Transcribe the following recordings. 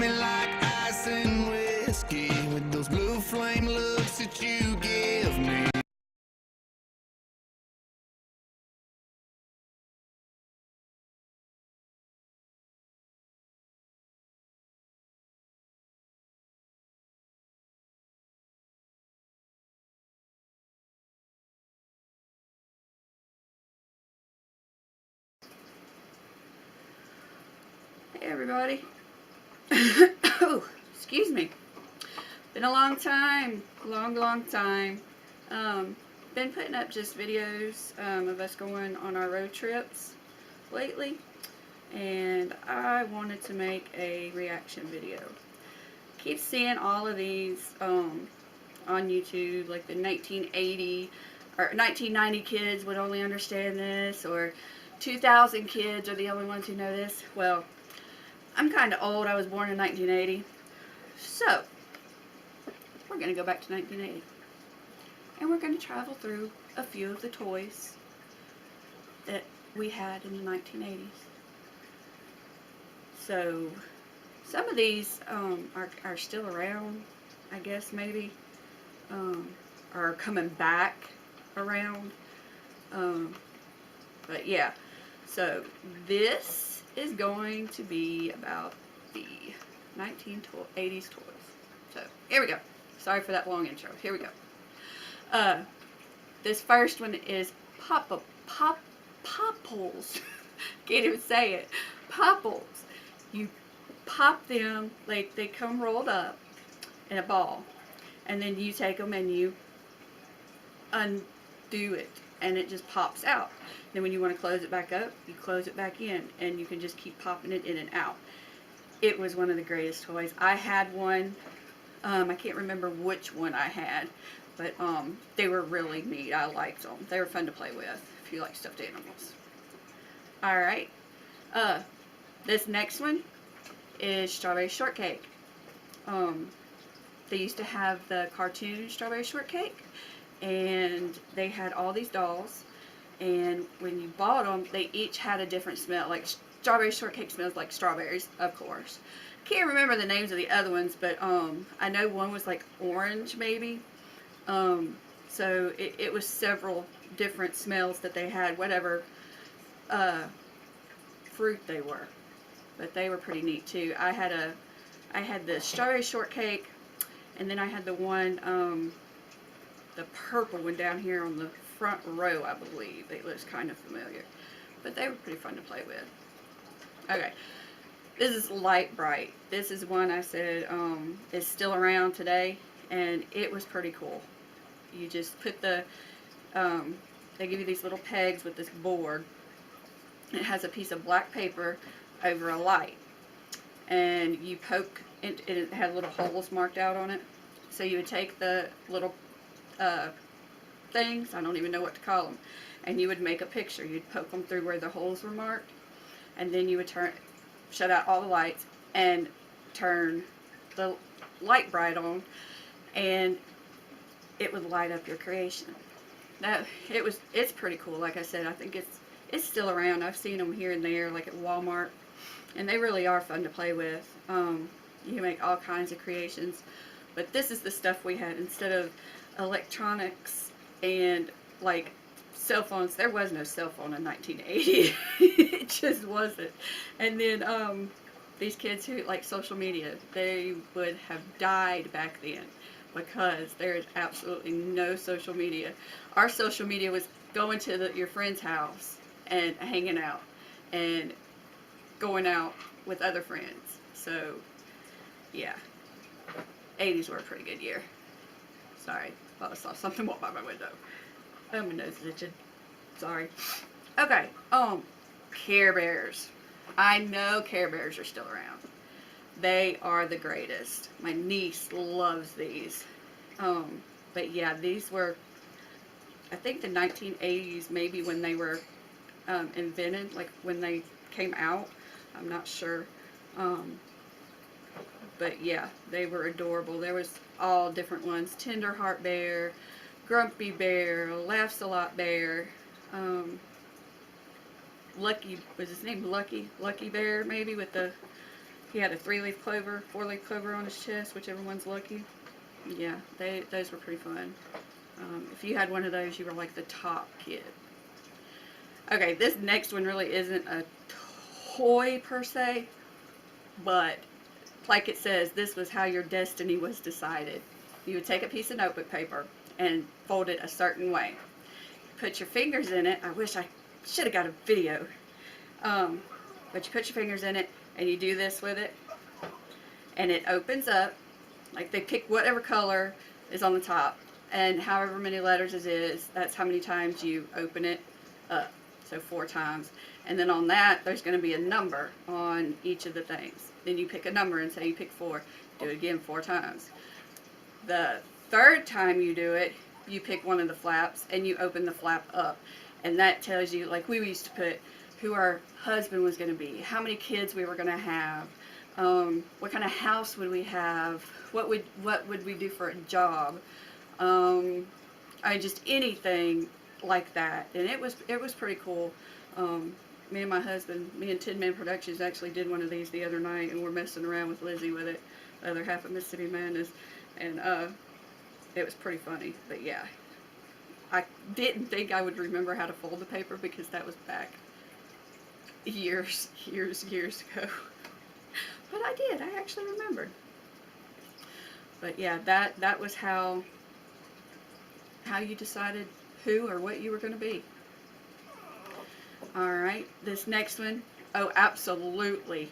me like ice and whiskey with those blue flame looks that you give me. Hey everybody. Oh, excuse me. Been a long time. Long time. Been putting up just videos of us going on our road trips lately. And I wanted to make a reaction video. Keep seeing all of these on YouTube, like the 1980 or 1990 kids would only understand this, or 2000 kids are the only ones who know this. Well, I'm kind of old. I was born in 1980. So, we're going to go back to 1980. And we're going to travel through a few of the toys that we had in the 1980s. So, some of these are still around, I guess, maybe. Are coming back around. But yeah. So, this is going to be about the 1980s toys. So, here we go. Sorry for that long intro. Here we go. This first one is Popples. Can't even say it. Popples. You pop them, like they come rolled up in a ball. And then you take them and you undo it. And it just pops out. Then when you want to close it back up, you close it back in, and you can just keep popping it in and out. It was one of the greatest toys. I had one. I can't remember which one I had, but they were really neat. I liked them. They were fun to play with if you like stuffed animals. Alright. This next one is Strawberry Shortcake. They used to have the cartoon Strawberry Shortcake, and they had all these dolls. And when you bought them, they each had a different smell. Like Strawberry Shortcake smells like strawberries, of course. Can't remember the names of the other ones, but I know one was like orange, maybe. So it was several different smells that they had, whatever fruit they were. But they were pretty neat too. I had the Strawberry Shortcake, and then I had the one, the purple one down here on the front row, I believe. It looks kind of familiar, but they were pretty fun to play with. Okay, this is Light Bright. This is one I said is still around today, and it was pretty cool. You just put the they give you these little pegs with this board. It has a piece of black paper over a light, and you poke it, and it had little holes marked out on it. So you would take the little things, I don't even know what to call them, and you would make a picture. You'd poke them through where the holes were marked, and then you would shut out all the lights and turn the light bright on, and it would light up your creation. It's pretty cool. Like I said, I think it's still around. I've seen them here and there, like at Walmart, and they really are fun to play with. You can make all kinds of creations, but this is the stuff we had instead of electronics and like cell phones. There was no cell phone in 1980. It just wasn't. And then these kids who like social media, they would have died back then because there is absolutely no social media. Our social media was going to your friend's house and hanging out and going out with other friends. So yeah, 80s were a pretty good year. Sorry, thought I saw something walk by my window. Oh, my nose is itching. Sorry. Okay, Care Bears. I know Care Bears are still around. They are the greatest. My niece loves these. But yeah, these were, I think the 1980s, maybe when they were invented, like when they came out. I'm not sure. But yeah, they were adorable. There was all different ones. Tender Heart Bear, Grumpy Bear, Laughs a Lot Bear, Lucky, was his name Lucky? Lucky Bear, maybe, with the He had a 3-leaf clover, 4-leaf clover on his chest, whichever one's lucky. Yeah, those were pretty fun. If you had one of those, you were like the top kid. Okay, this next one really isn't a toy per se, but like it says, this was how your destiny was decided. You would take a piece of notebook paper and fold it a certain way. Put your fingers in it. I wish I should have got a video. But you put your fingers in it and you do this with it, and it opens up. Like, they pick whatever color is on the top, and however many letters it is, that's how many times you open it up. So 4 times. And then on that, there's going to be a number on each of the things. Then you pick a number and say you pick 4. Do it again 4 times. The 3rd time you do it, you pick one of the flaps and you open the flap up. And that tells you, like we used to put, who our husband was going to be, how many kids we were going to have, what kind of house would we have, what would we do for a job, just anything like that. And it was pretty cool. Me and my husband, me and Tin Man Productions actually did one of these the other night, and we're messing around with Lizzie with it, the other half of Mississippi Madness, and it was pretty funny. But yeah, I didn't think I would remember how to fold the paper, because that was back years ago. But I did. I actually remembered. But yeah, that was how you decided who or what you were going to be. Alright, this next one, oh, absolutely,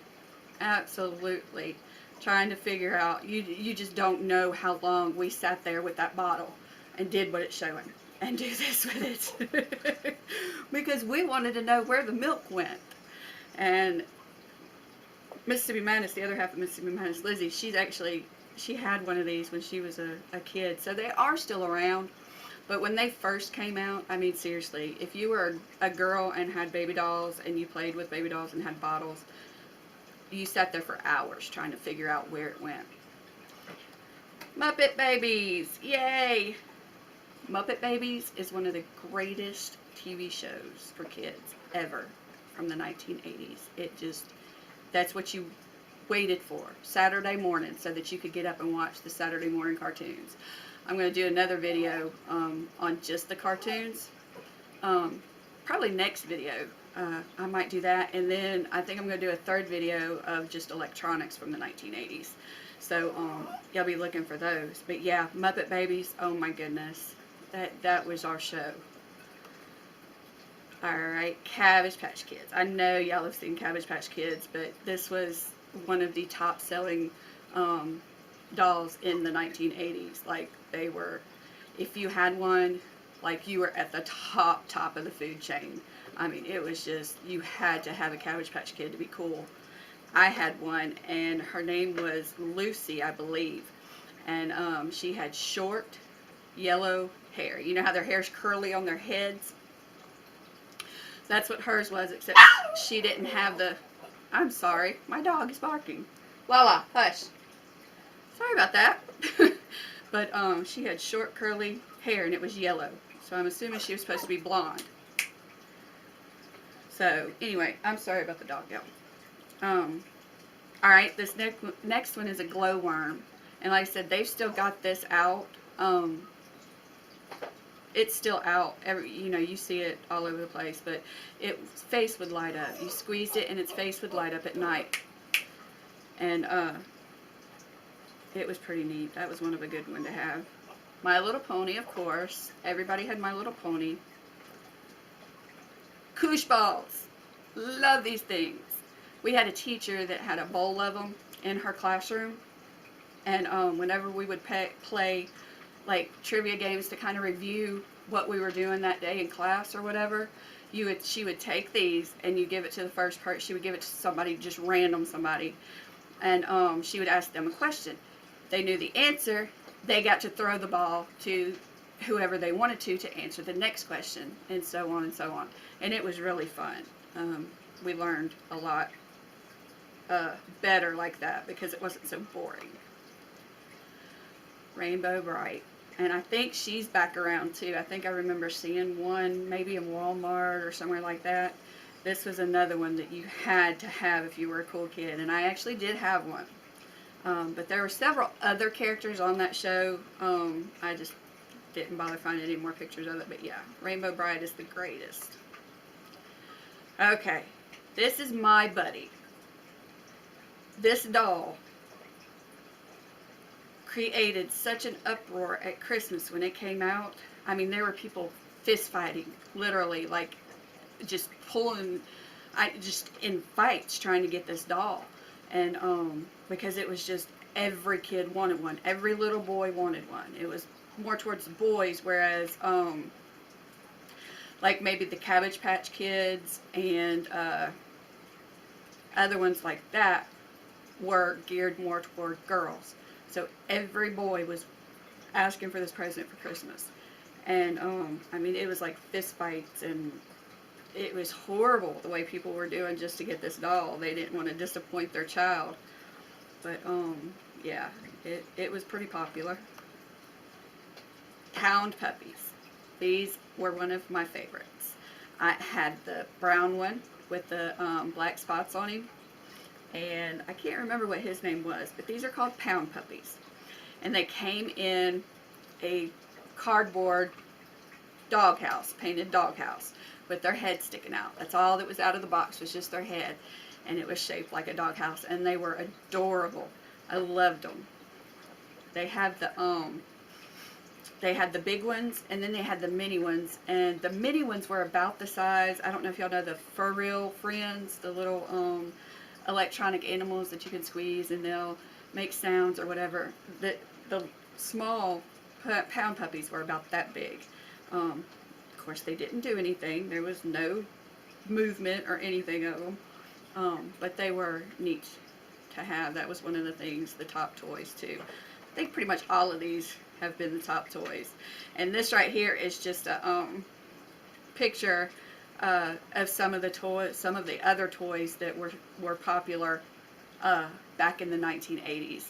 trying to figure out, you just don't know how long we sat there with that bottle and did what it's showing, and do this with it, because we wanted to know where the milk went. And Mississippi Madness, the other half of Mississippi Madness, Lizzie, she had one of these when she was a kid, so they are still around. But when they first came out, I mean, seriously, if you were a girl and had baby dolls and you played with baby dolls and had bottles, you sat there for hours trying to figure out where it went. Muppet Babies! Yay! Muppet Babies is one of the greatest TV shows for kids ever from the 1980s. That's what you waited for, Saturday morning, so that you could get up and watch the Saturday morning cartoons. I'm going to do another video on just the cartoons. Probably next video. I might do that. And then I think I'm going to do a 3rd video of just electronics from the 1980s. So you'll be looking for those. But yeah, Muppet Babies, oh my goodness. That was our show. Alright, Cabbage Patch Kids. I know y'all have seen Cabbage Patch Kids, but this was one of the top selling dolls in the 1980s. Like, they were, if you had one, like, you were at the top of the food chain. I mean, it was just, you had to have a Cabbage Patch Kid to be cool. I had one, and her name was Lucy, I believe, and she had short yellow hair. You know how their hair's curly on their heads? That's what hers was, except she didn't have the, I'm sorry, my dog is barking. Lala, hush. Sorry about that. But she had short curly hair, and it was yellow. So I'm assuming she was supposed to be blonde. So anyway, I'm sorry about the dog yell. Alright, this next one is a glowworm. And like I said, they've still got this out. It's still out. You see it all over the place. But its face would light up. You squeezed it, and its face would light up at night. And it was pretty neat. That was one of a good one to have. My Little Pony, of course. Everybody had My Little Pony. Koosh balls. Love these things. We had a teacher that had a bowl of them in her classroom. And whenever we would play like trivia games to kind of review what we were doing that day in class or whatever, she would take these and you give it to the first person. She would give it to somebody, just random somebody. And she would ask them a question. They knew the answer. They got to throw the ball to whoever they wanted to answer the next question, and so on and so on. And it was really fun. We learned a lot better like that, because it wasn't so boring. Rainbow Bright. And I think she's back around too. I think I remember seeing one maybe in Walmart or somewhere like that. this was another one that you had to have if you were a cool kid, and I actually did have one. But there were several other characters on that show. I just didn't bother finding any more pictures of it, but yeah, Rainbow Bride is the greatest. Okay, this is my buddy. This doll created such an uproar at Christmas when it came out. I mean, there were people fist fighting, literally, like just pulling, just in fights trying to get this doll. And because it was just, every kid wanted one. Every little boy wanted one. It was more towards the boys, whereas like maybe the Cabbage Patch Kids and other ones like that were geared more toward girls. So every boy was asking for this present for Christmas. And I mean, it was like fist fights, and it was horrible the way people were doing just to get this doll. They didn't want to disappoint their child. But yeah, it was pretty popular. Hound puppies. These were one of my favorites. I had the brown one with the black spots on him. And I can't remember what his name was, but these are called pound puppies. And they came in a cardboard doghouse, painted doghouse, with their head sticking out. That's all that was out of the box, was just their head. And it was shaped like a doghouse, and they were adorable. I loved them. They had the big ones, and then they had the mini ones, and the mini ones were about the size, I don't know if y'all know the Fur Real Friends, the little electronic animals that you can squeeze and they'll make sounds or whatever. The small pound puppies were about that big. Of course, they didn't do anything. There was no movement or anything of them, but they were neat to have. That was one of the things, the top toys too. I think pretty much all of these have been the top toys. And this right here is just a picture of some of the toys, some of the other toys that were popular back in the 1980s.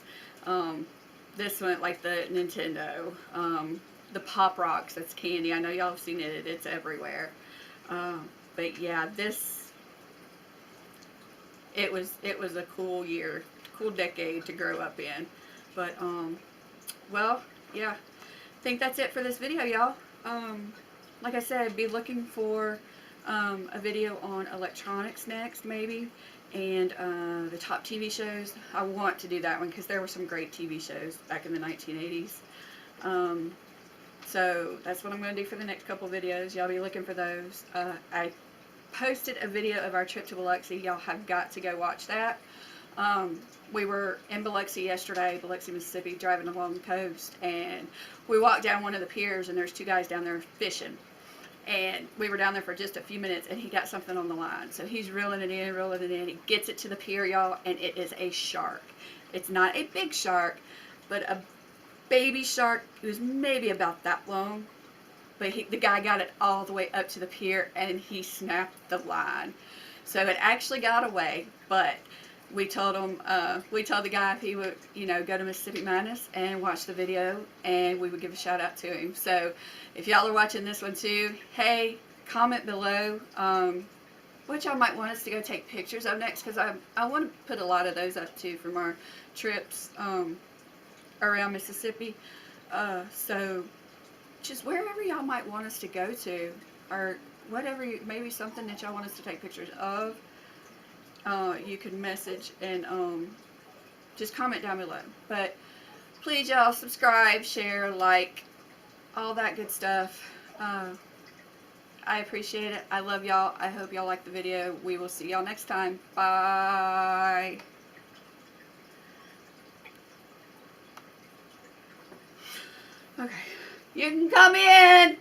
This one, like the Nintendo, the Pop Rocks, that's candy. I know y'all have seen it. It's everywhere. But yeah, it was a cool year, cool decade to grow up in. But well, yeah, I think that's it for this video, y'all. Like I said, be looking for a video on electronics next, maybe, and the top TV shows. I want to do that one because there were some great TV shows back in the 1980s. So that's what I'm going to do for the next couple videos. Y'all be looking for those. I posted a video of our trip to Biloxi. Y'all have got to go watch that. We were in Biloxi yesterday, Biloxi, Mississippi, driving along the coast, and we walked down one of the piers, and there's two guys down there fishing. And we were down there for just a few minutes, and he got something on the line. So he's reeling it in, reeling it in. He gets it to the pier, y'all, and it is a shark. It's not a big shark, but a baby shark. It was maybe about that long. But the guy got it all the way up to the pier, and he snapped the line. So it actually got away, but we told him, we told the guy if he would, you know, go to Mississippi Madness and watch the video, and we would give a shout out to him. So if y'all are watching this one too, hey, comment below what y'all might want us to go take pictures of next, because I want to put a lot of those up too from our trips around Mississippi. So just wherever y'all might want us to go to, or whatever, maybe something that y'all want us to take pictures of. You can message and just comment down below. But please, y'all, subscribe, share, like, all that good stuff. I appreciate it. I love y'all. I hope y'all like the video. We will see y'all next time. Bye. Okay. You can come in.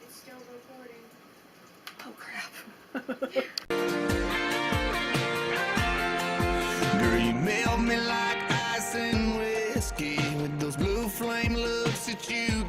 It's still recording. Oh, crap. Girl, you melt me like ice and whiskey with those blue flame looks that you